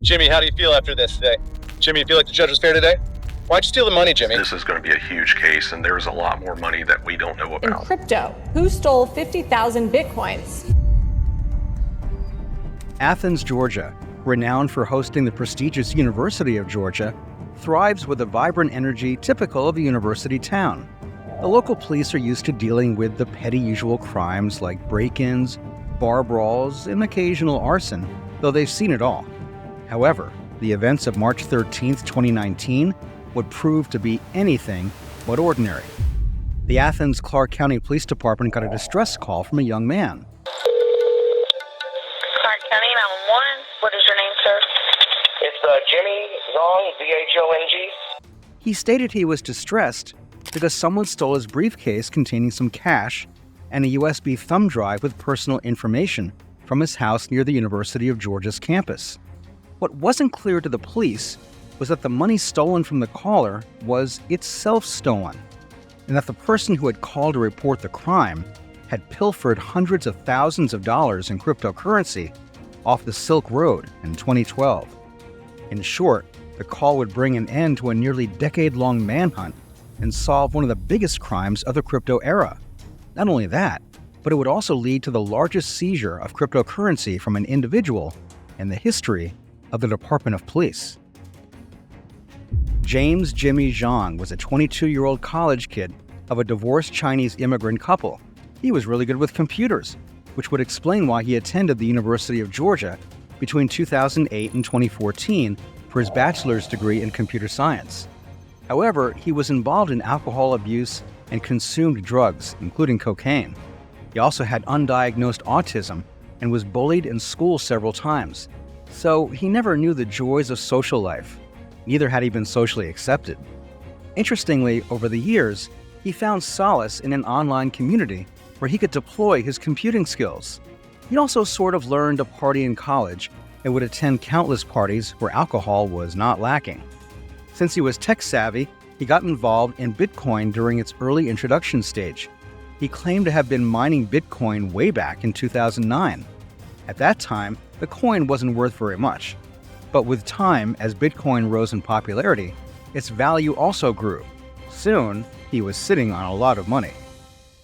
Jimmy, how do you feel after this today? Jimmy, you feel like the judge was fair today? Why'd you steal the money, Jimmy? This is going to be a huge case, and there's a lot more money that we don't know In about. crypto, who stole 50,000 bitcoins? Athens, Georgia, renowned for hosting the prestigious University of Georgia, thrives with a vibrant energy typical of a university town. The local police are used to dealing with the petty usual crimes like break-ins, bar brawls, and occasional arson, though they've seen it all. However, the events of March 13, 2019 would prove to be anything but ordinary. The Athens Clark County Police Department got a distress call from a young man. Clark County 911. What is your name, sir? It's Jimmy Zhong, Zhong. He stated he was distressed because someone stole his briefcase containing some cash and a USB thumb drive with personal information from his house near the University of Georgia's campus. What wasn't clear to the police was that the money stolen from the caller was itself stolen, and that the person who had called to report the crime had pilfered hundreds of thousands of dollars in cryptocurrency off the Silk Road in 2012. In short, the call would bring an end to a nearly decade-long manhunt and solve one of the biggest crimes of the crypto era. Not only that, but it would also lead to the largest seizure of cryptocurrency from an individual in the history of the Department of Police. James Jimmy Zhong was a 22-year-old college kid of a divorced Chinese immigrant couple. He was really good with computers, which would explain why he attended the University of Georgia between 2008 and 2014 for his bachelor's degree in computer science. However, he was involved in alcohol abuse and consumed drugs, including cocaine. He also had undiagnosed autism and was bullied in school several times. So he never knew the joys of social life. Neither had he been socially accepted. Interestingly, over the years, he found solace in an online community where he could deploy his computing skills. He also sort of learned to party in college and would attend countless parties where alcohol was not lacking. Since he was tech-savvy, he got involved in Bitcoin during its early introduction stage. He claimed to have been mining Bitcoin way back in 2009. At that time, the coin wasn't worth very much. But with time, as Bitcoin rose in popularity, its value also grew. Soon, he was sitting on a lot of money.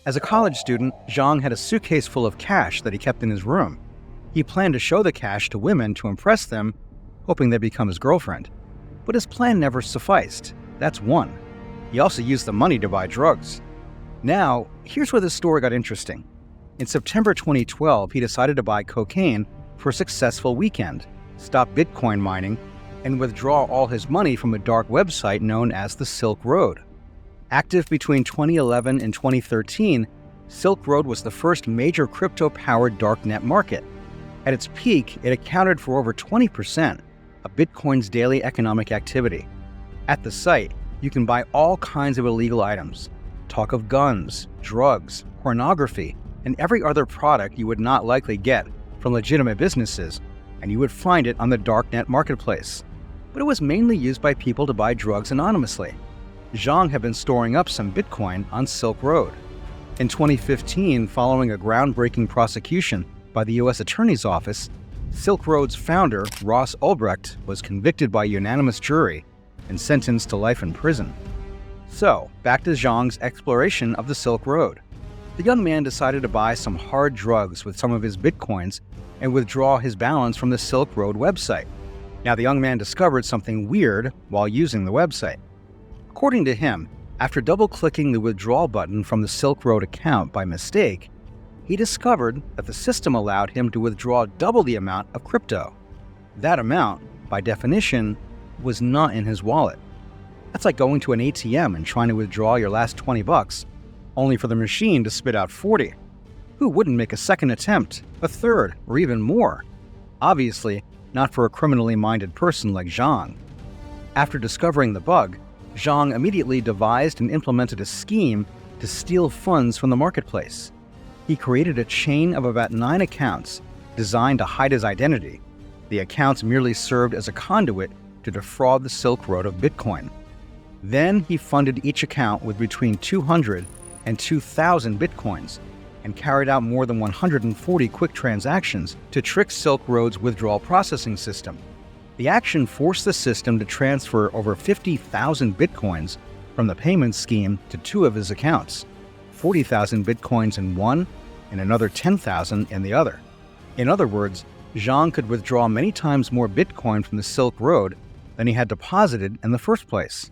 As a college student, Zhang had a suitcase full of cash that he kept in his room. He planned to show the cash to women to impress them, hoping they'd become his girlfriend. But his plan never sufficed. That's one. He also used the money to buy drugs. Now, here's where the story got interesting. In September 2012, he decided to buy cocaine for a successful weekend, stop Bitcoin mining, and withdraw all his money from a dark website known as the Silk Road. Active between 2011 and 2013, Silk Road was the first major crypto-powered darknet market. At its peak, it accounted for over 20% of Bitcoin's daily economic activity. At the site, you can buy all kinds of illegal items. Talk of guns, drugs, pornography, and every other product you would not likely get from legitimate businesses, and you would find it on the darknet marketplace. But it was mainly used by people to buy drugs anonymously. Zhang had been storing up some Bitcoin on Silk Road. In 2015, following a groundbreaking prosecution by the U.S. Attorney's Office, Silk Road's founder, Ross Ulbricht, was convicted by unanimous jury and sentenced to life in prison. So, back to Zhang's exploration of the Silk Road. The young man decided to buy some hard drugs with some of his Bitcoins and withdraw his balance from the Silk Road website. Now, the young man discovered something weird while using the website. According to him, after double-clicking the withdrawal button from the Silk Road account by mistake, he discovered that the system allowed him to withdraw double the amount of crypto. That amount, by definition, was not in his wallet. That's like going to an ATM and trying to withdraw your last $20, only for the machine to spit out 40. Who wouldn't make a second attempt, a third, or even more? Obviously, not for a criminally minded person like Zhang. After discovering the bug, Zhang immediately devised and implemented a scheme to steal funds from the marketplace. He created a chain of about 9 accounts designed to hide his identity. The accounts merely served as a conduit to defraud the Silk Road of Bitcoin. Then he funded each account with between 200 and 2,000 Bitcoins and carried out more than 140 quick transactions to trick Silk Road's withdrawal processing system. The action forced the system to transfer over 50,000 bitcoins from the payment scheme to two of his accounts, 40,000 bitcoins in one and another 10,000 in the other. In other words, Zhong could withdraw many times more bitcoin from the Silk Road than he had deposited in the first place.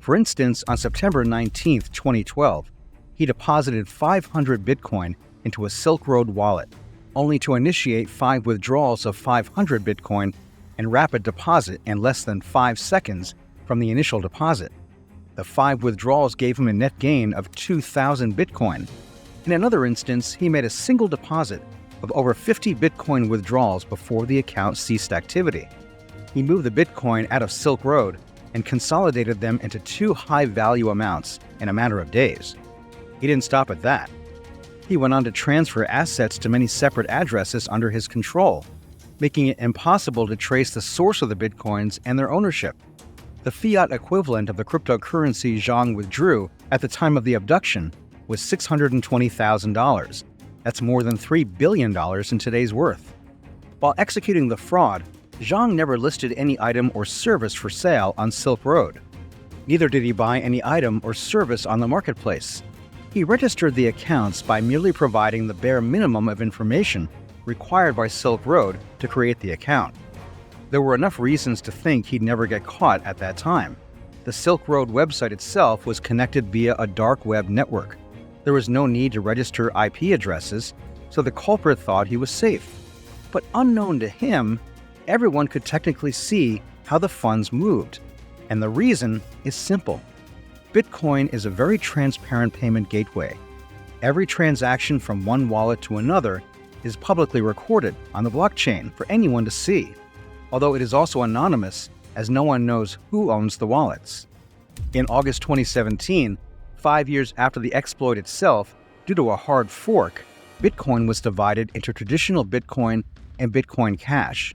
For instance, on September 19, 2012, he deposited 500 bitcoin into a Silk Road wallet, only to initiate 5 withdrawals of 500 bitcoin and rapid deposit in less than 5 seconds from the initial deposit. The 5 withdrawals gave him a net gain of 2,000 bitcoin. In another instance, he made a single deposit of over 50 bitcoin withdrawals before the account ceased activity. He moved the bitcoin out of Silk Road and consolidated them into 2 high-value amounts in a matter of days. He didn't stop at that. He went on to transfer assets to many separate addresses under his control, making it impossible to trace the source of the bitcoins and their ownership. The fiat equivalent of the cryptocurrency Zhong withdrew at the time of the abduction was $620,000. That's more than $3 billion in today's worth. While executing the fraud, Zhong never listed any item or service for sale on Silk Road. Neither did he buy any item or service on the marketplace. He registered the accounts by merely providing the bare minimum of information required by Silk Road to create the account. There were enough reasons to think he'd never get caught at that time. The Silk Road website itself was connected via a dark web network. There was no need to register IP addresses, so the culprit thought he was safe. But unknown to him, everyone could technically see how the funds moved. And the reason is simple. Bitcoin is a very transparent payment gateway. Every transaction from one wallet to another is publicly recorded on the blockchain for anyone to see, although it is also anonymous as no one knows who owns the wallets. In August 2017, 5 years after the exploit itself, due to a hard fork, Bitcoin was divided into traditional Bitcoin and Bitcoin Cash.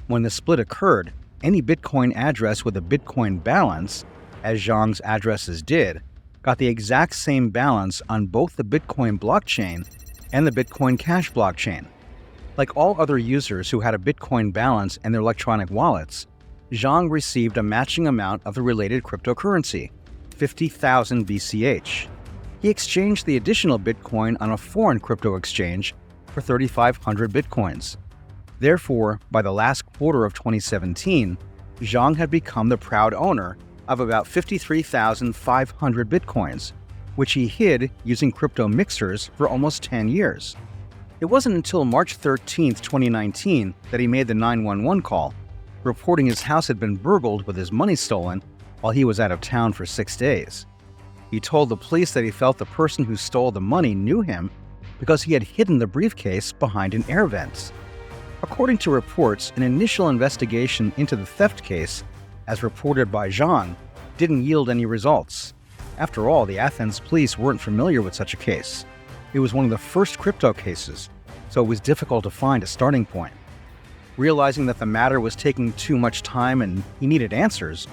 When the split occurred, any Bitcoin address with a Bitcoin balance, as Zhong's addresses did, got the exact same balance on both the Bitcoin blockchain and the Bitcoin Cash blockchain. Like all other users who had a Bitcoin balance in their electronic wallets, Zhong received a matching amount of the related cryptocurrency, 50,000 BCH. He exchanged the additional Bitcoin on a foreign crypto exchange for 3,500 Bitcoins. Therefore, by the last quarter of 2017, Zhong had become the proud owner of about 53,500 Bitcoins, which he hid using crypto mixers for almost 10 years. It wasn't until March 13, 2019 that he made the 911 call, reporting his house had been burgled with his money stolen while he was out of town for 6 days. He told the police that he felt the person who stole the money knew him because he had hidden the briefcase behind an air vent. According to reports, an initial investigation into the theft case, as reported by Zhong, didn't yield any results. After all, the Athens police weren't familiar with such a case. It was one of the first crypto cases, so it was difficult to find a starting point. Realizing that the matter was taking too much time and he needed answers,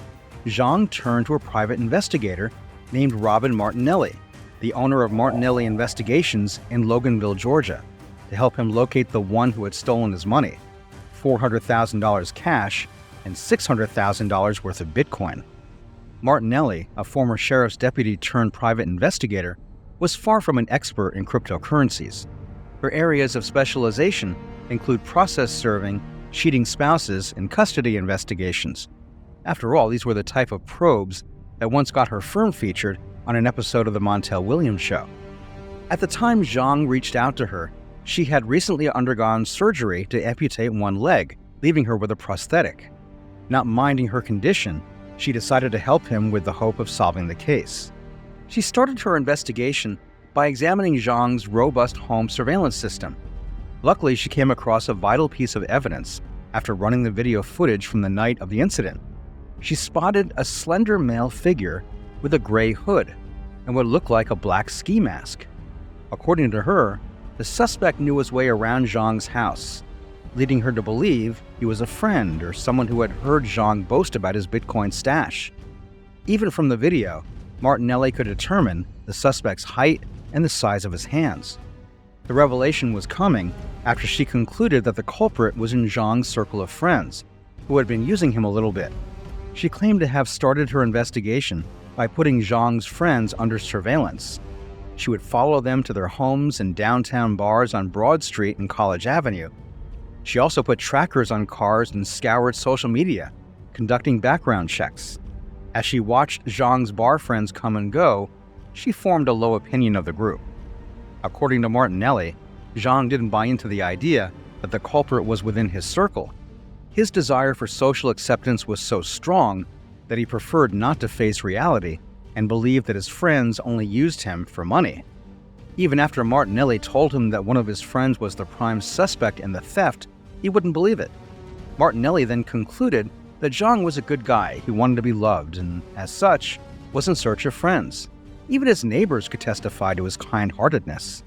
Zhong turned to a private investigator named Robin Martinelli, the owner of Martinelli Investigations in Loganville, Georgia, to help him locate the one who had stolen his money, $400,000 cash and $600,000 worth of Bitcoin. Martinelli, a former sheriff's deputy turned private investigator, was far from an expert in cryptocurrencies. Her areas of specialization include process serving, cheating spouses, and custody investigations. After all, these were the type of probes that once got her firm featured on an episode of The Montel Williams Show. At the time Zhong reached out to her, she had recently undergone surgery to amputate one leg, leaving her with a prosthetic. Not minding her condition, she decided to help him with the hope of solving the case. She started her investigation by examining Zhong's robust home surveillance system. Luckily, she came across a vital piece of evidence after running the video footage from the night of the incident. She spotted a slender male figure with a gray hood and what looked like a black ski mask. According to her, the suspect knew his way around Zhong's house, leading her to believe he was a friend or someone who had heard Zhong boast about his Bitcoin stash. Even from the video, Martinelli could determine the suspect's height and the size of his hands. The revelation was coming after she concluded that the culprit was in Zhong's circle of friends, who had been using him a little bit. She claimed to have started her investigation by putting Zhong's friends under surveillance. She would follow them to their homes and downtown bars on Broad Street and College Avenue. She also put trackers on cars and scoured social media, conducting background checks. As she watched Zhong's bar friends come and go, she formed a low opinion of the group. According to Martinelli, Zhong didn't buy into the idea that the culprit was within his circle. His desire for social acceptance was so strong that he preferred not to face reality and believed that his friends only used him for money. Even after Martinelli told him that one of his friends was the prime suspect in the theft, he wouldn't believe it. Martinelli then concluded that Zhong was a good guy who wanted to be loved and, as such, was in search of friends. Even his neighbors could testify to his kind-heartedness.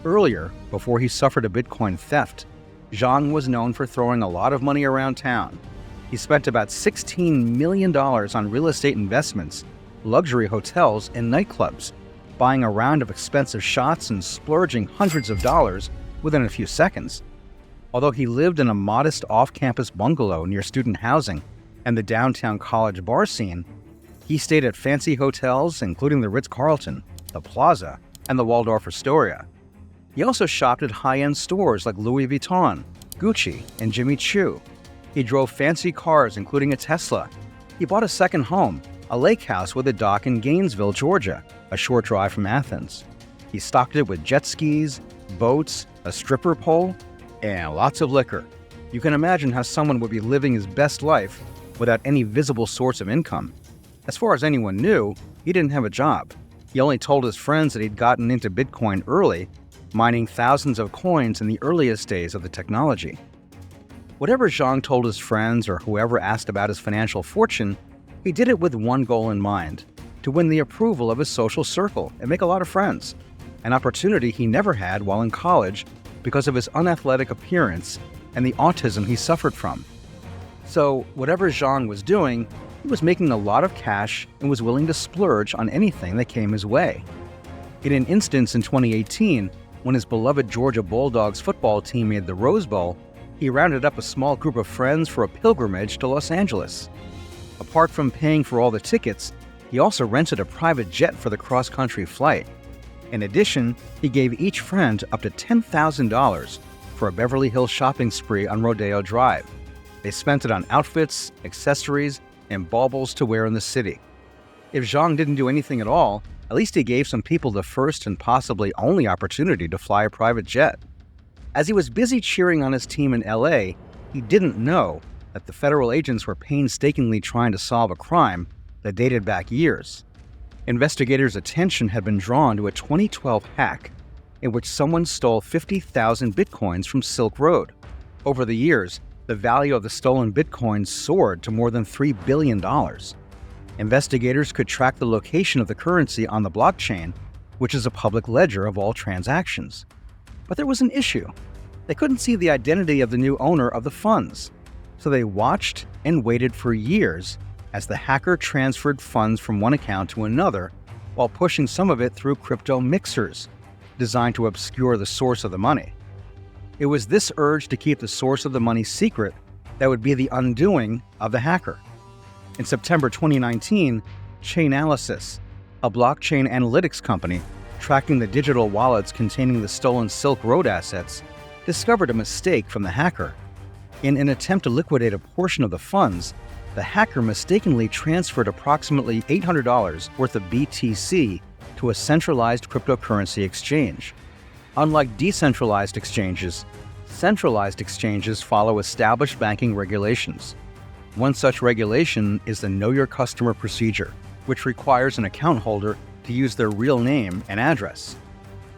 Earlier, before he suffered a Bitcoin theft, Zhong was known for throwing a lot of money around town. He spent about $16 million on real estate investments, luxury hotels, and nightclubs, buying a round of expensive shots and splurging hundreds of dollars within a few seconds. Although he lived in a modest off-campus bungalow near student housing and the downtown college bar scene, he stayed at fancy hotels, including the Ritz-Carlton, the Plaza, and the Waldorf Astoria. He also shopped at high-end stores like Louis Vuitton, Gucci, and Jimmy Choo. He drove fancy cars, including a Tesla. He bought a second home, a lake house with a dock in Gainesville, Georgia, a short drive from Athens. He stocked it with jet skis, boats, a stripper pole, and lots of liquor. You can imagine how someone would be living his best life without any visible source of income. As far as anyone knew, he didn't have a job. He only told his friends that he'd gotten into Bitcoin early, mining thousands of coins in the earliest days of the technology. Whatever Zhong told his friends or whoever asked about his financial fortune, he did it with one goal in mind: to win the approval of his social circle and make a lot of friends, an opportunity he never had while in college because of his unathletic appearance and the autism he suffered from. So whatever Zhong was doing, he was making a lot of cash and was willing to splurge on anything that came his way. In an instance in 2018, when his beloved Georgia Bulldogs football team made the Rose Bowl, he rounded up a small group of friends for a pilgrimage to Los Angeles. Apart from paying for all the tickets, he also rented a private jet for the cross-country flight. In addition, he gave each friend up to $10,000 for a Beverly Hills shopping spree on Rodeo Drive. They spent it on outfits, accessories, and baubles to wear in the city. If Zhong didn't do anything at all, at least he gave some people the first and possibly only opportunity to fly a private jet. As he was busy cheering on his team in LA, he didn't know that the federal agents were painstakingly trying to solve a crime that dated back years. Investigators' attention had been drawn to a 2012 hack in which someone stole 50,000 bitcoins from Silk Road. Over the years, the value of the stolen bitcoins soared to more than $3 billion. Investigators could track the location of the currency on the blockchain, which is a public ledger of all transactions. But there was an issue. They couldn't see the identity of the new owner of the funds. So they watched and waited for years as the hacker transferred funds from one account to another while pushing some of it through crypto mixers designed to obscure the source of the money. It was this urge to keep the source of the money secret that would be the undoing of the hacker. In September 2019, Chainalysis, a blockchain analytics company tracking the digital wallets containing the stolen Silk Road assets, discovered a mistake from the hacker. In an attempt to liquidate a portion of the funds, the hacker mistakenly transferred approximately $800 worth of BTC to a centralized cryptocurrency exchange. Unlike decentralized exchanges, centralized exchanges follow established banking regulations. One such regulation is the Know Your Customer procedure, which requires an account holder to use their real name and address.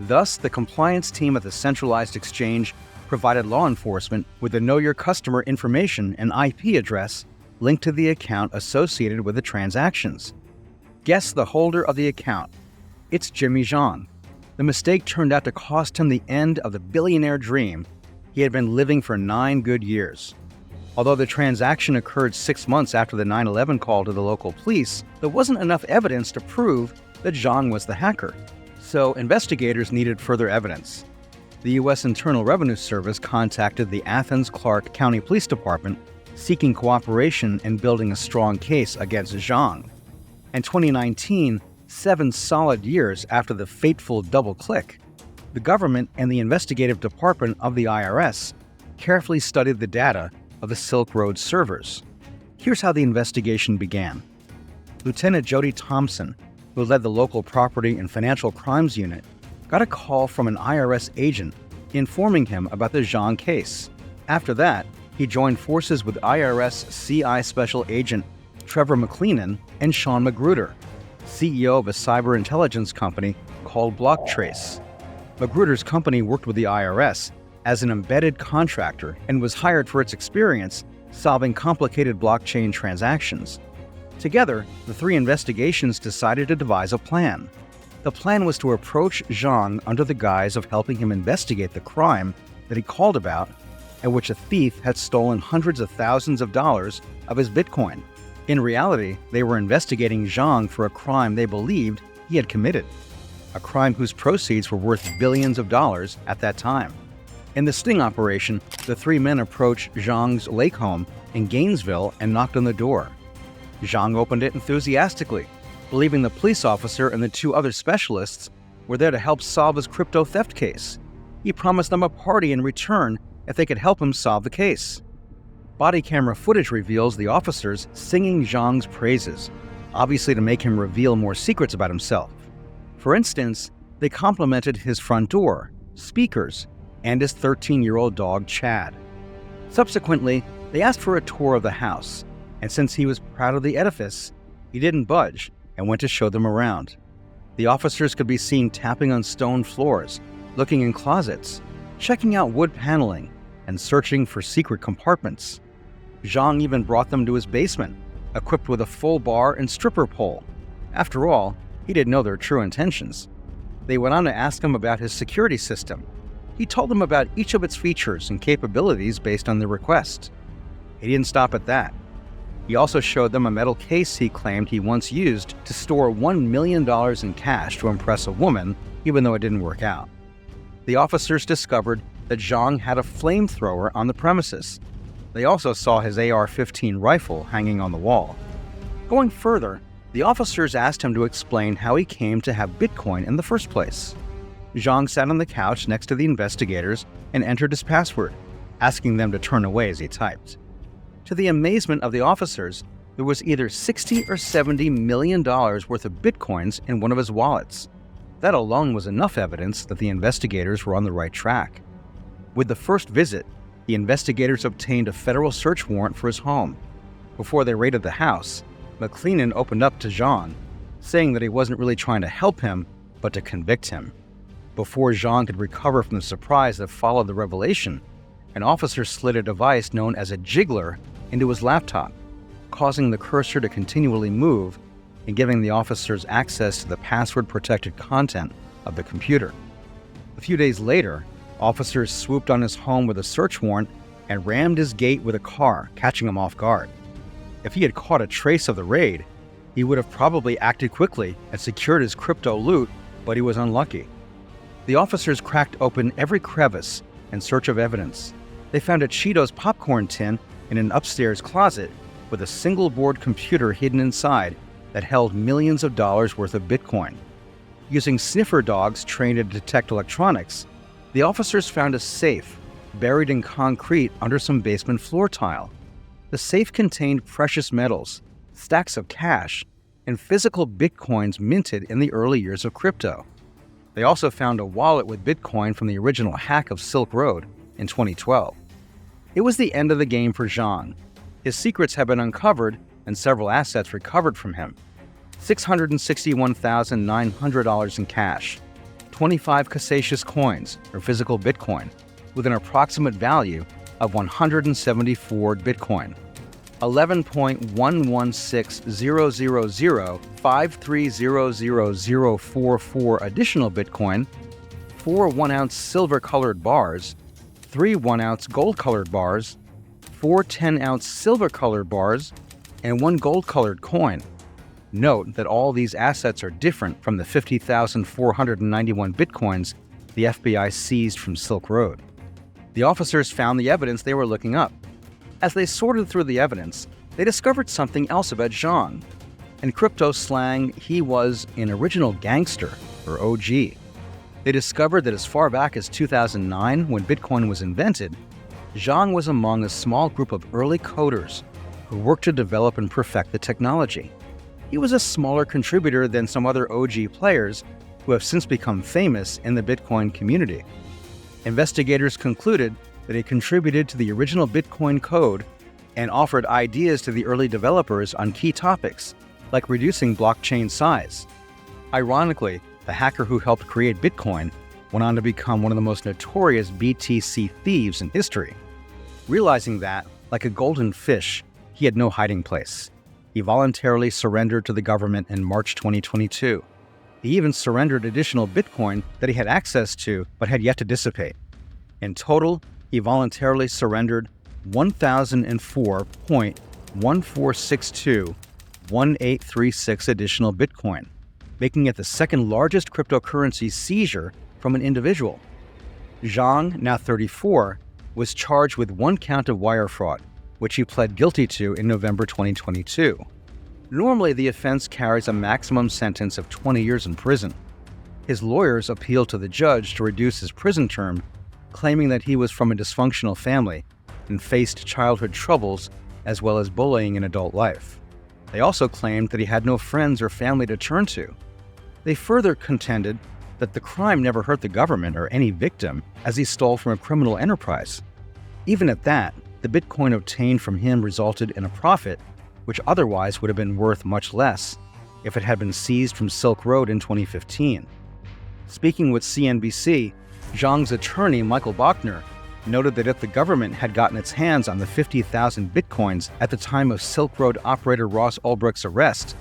Thus, the compliance team at the centralized exchange provided law enforcement with the Know Your Customer information and IP address linked to the account associated with the transactions. Guess the holder of the account. It's Jimmy Zhong. The mistake turned out to cost him the end of the billionaire dream he had been living for 9 good years. Although the transaction occurred 6 months after the 9/11 call to the local police, there wasn't enough evidence to prove that Zhong was the hacker. So investigators needed further evidence. The U.S. Internal Revenue Service contacted the Athens-Clarke County Police Department seeking cooperation and building a strong case against Zhong. In 2019, 7 solid years after the fateful double-click, the government and the investigative department of the IRS carefully studied the data of the Silk Road servers. Here's how the investigation began. Lieutenant Jody Thompson, who led the local property and financial crimes unit, got a call from an IRS agent informing him about the Zhong case. After that, he joined forces with IRS CI Special Agent Trevor McLennan and Sean Magruder, CEO of a cyber intelligence company called BlockTrace. Magruder's company worked with the IRS as an embedded contractor and was hired for its experience solving complicated blockchain transactions. Together, the 3 investigations decided to devise a plan. The plan was to approach Zhong under the guise of helping him investigate the crime that he called about, in which a thief had stolen hundreds of thousands of dollars of his Bitcoin. In reality, they were investigating Zhong for a crime they believed he had committed, a crime whose proceeds were worth billions of dollars at that time. In the sting operation, the 3 men approached Zhong's lake home in Gainesville and knocked on the door. Zhong opened it enthusiastically, believing the police officer and the 2 other specialists were there to help solve his crypto theft case. He promised them a party in return if they could help him solve the case. Body camera footage reveals the officers singing Zhong's praises, obviously to make him reveal more secrets about himself. For instance, they complimented his front door, speakers, and his 13-year-old dog Chad. Subsequently, they asked for a tour of the house, and since he was proud of the edifice, he didn't budge and went to show them around. The officers could be seen tapping on stone floors, looking in closets, checking out wood paneling, and searching for secret compartments. Zhong even brought them to his basement, equipped with a full bar and stripper pole. After all, he didn't know their true intentions. They went on to ask him about his security system. He told them about each of its features and capabilities based on their request. He didn't stop at that. He also showed them a metal case he claimed he once used to store $1 million in cash to impress a woman, even though it didn't work out. The officers discovered that Zhong had a flamethrower on the premises. They also saw his AR-15 rifle hanging on the wall. Going further, the officers asked him to explain how he came to have Bitcoin in the first place. Zhong sat on the couch next to the investigators and entered his password, asking them to turn away as he typed. To the amazement of the officers, there was either $60 or $70 million worth of Bitcoins in one of his wallets. That alone was enough evidence that the investigators were on the right track. With the first visit, the investigators obtained a federal search warrant for his home. Before they raided the house, McLennan opened up to Zhong, saying that he wasn't really trying to help him, but to convict him. Before Zhong could recover from the surprise that followed the revelation, an officer slid a device known as a jiggler into his laptop, causing the cursor to continually move and giving the officers access to the password-protected content of the computer. A few days later, officers swooped on his home with a search warrant and rammed his gate with a car, catching him off guard. If he had caught a trace of the raid, he would have probably acted quickly and secured his crypto loot, but he was unlucky. The officers cracked open every crevice in search of evidence. They found a Cheetos popcorn tin in an upstairs closet with a single-board computer hidden inside that held millions of dollars worth of Bitcoin. Using sniffer dogs trained to detect electronics, the officers found a safe buried in concrete under some basement floor tile. The safe contained precious metals, stacks of cash, and physical Bitcoins minted in the early years of crypto. They also found a wallet with Bitcoin from the original hack of Silk Road in 2012. It was the end of the game for Zhong. His secrets had been uncovered and several assets recovered from him. $661,900 in cash, 25 cassatious coins, or physical Bitcoin, with an approximate value of 174 Bitcoin, 11.116,000,530,044 additional Bitcoin, 4 1-ounce silver-colored bars, 3 1-ounce gold-colored bars, 4 10-ounce silver-colored bars, and 1 gold-colored coin. Note that all these assets are different from the 50,491 Bitcoins the FBI seized from Silk Road. The officers found the evidence they were looking up. As they sorted through the evidence, they discovered something else about Zhong. In crypto slang, he was an original gangster, or OG. They discovered that as far back as 2009, when Bitcoin was invented, Zhong was among a small group of early coders who worked to develop and perfect the technology. He was a smaller contributor than some other OG players who have since become famous in the Bitcoin community. Investigators concluded that he contributed to the original Bitcoin code and offered ideas to the early developers on key topics, like reducing blockchain size. Ironically, the hacker who helped create Bitcoin went on to become one of the most notorious BTC thieves in history. Realizing that, like a golden fish, he had no hiding place. He voluntarily surrendered to the government in March 2022. He even surrendered additional Bitcoin that he had access to but had yet to dissipate. In total, he voluntarily surrendered 1,004.14621836 additional Bitcoin, making it the second largest cryptocurrency seizure from an individual. Zhong, now 34, was charged with 1 count of wire fraud, which he pled guilty to in November 2022. Normally, the offense carries a maximum sentence of 20 years in prison. His lawyers appealed to the judge to reduce his prison term, claiming that he was from a dysfunctional family and faced childhood troubles as well as bullying in adult life. They also claimed that he had no friends or family to turn to. They further contended that the crime never hurt the government or any victim, as he stole from a criminal enterprise. Even at that, the Bitcoin obtained from him resulted in a profit, which otherwise would have been worth much less if it had been seized from Silk Road in 2015. Speaking with CNBC, Zhong's attorney, Michael Bachner, noted that if the government had gotten its hands on the 50,000 Bitcoins at the time of Silk Road operator Ross Ulbricht's arrest,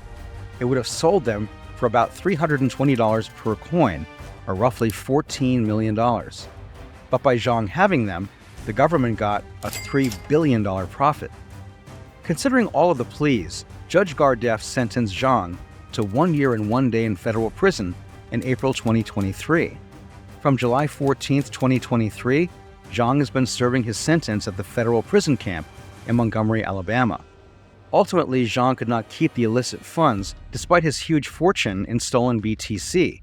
it would have sold them for about $320 per coin, or roughly $14 million. But by Zhong having them, the government got a $3 billion profit. Considering all of the pleas, Judge Gardef sentenced Zhong to 1 year and 1 day in federal prison in April 2023. From July 14, 2023, Zhong has been serving his sentence at the federal prison camp in Montgomery, Alabama. Ultimately, Zhong could not keep the illicit funds despite his huge fortune in stolen BTC.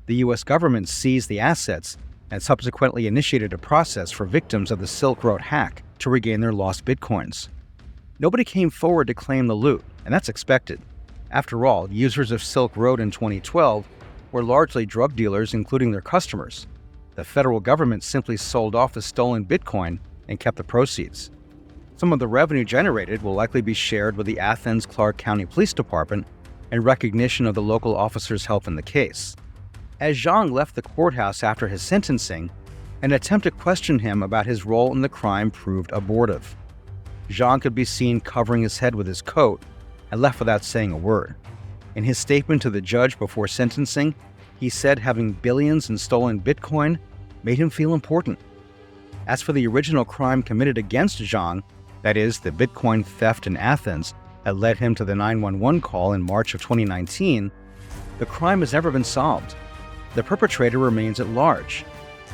The U.S. government seized the assets and subsequently initiated a process for victims of the Silk Road hack to regain their lost Bitcoins. Nobody came forward to claim the loot, and that's expected. After all, users of Silk Road in 2012 were largely drug dealers, including their customers. The federal government simply sold off the stolen Bitcoin and kept the proceeds. Some of the revenue generated will likely be shared with the Athens-Clarke County Police Department in recognition of the local officers' help in the case. As Zhong left the courthouse after his sentencing, an attempt to question him about his role in the crime proved abortive. Zhong could be seen covering his head with his coat and left without saying a word. In his statement to the judge before sentencing, he said having billions in stolen Bitcoin made him feel important. As for the original crime committed against Zhong, that is, the Bitcoin theft in Athens that led him to the 911 call in March of 2019, the crime has never been solved. The perpetrator remains at large.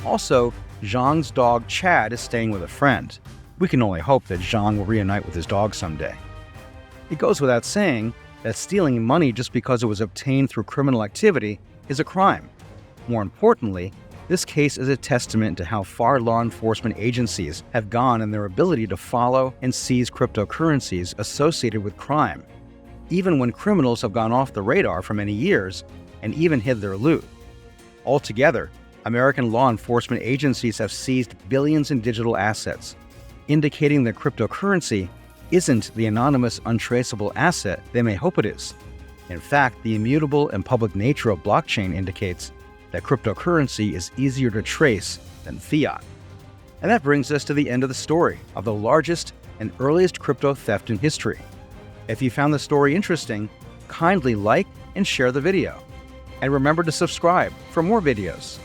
Also, Zhong's dog Chad is staying with a friend. We can only hope that Zhong will reunite with his dog someday. It goes without saying that stealing money just because it was obtained through criminal activity is a crime. More importantly, this case is a testament to how far law enforcement agencies have gone in their ability to follow and seize cryptocurrencies associated with crime, even when criminals have gone off the radar for many years and even hid their loot. Altogether, American law enforcement agencies have seized billions in digital assets, indicating that cryptocurrency isn't the anonymous, untraceable asset they may hope it is. In fact, the immutable and public nature of blockchain indicates that cryptocurrency is easier to trace than fiat. And that brings us to the end of the story of the largest and earliest crypto theft in history. If you found the story interesting, kindly like and share the video. And remember to subscribe for more videos.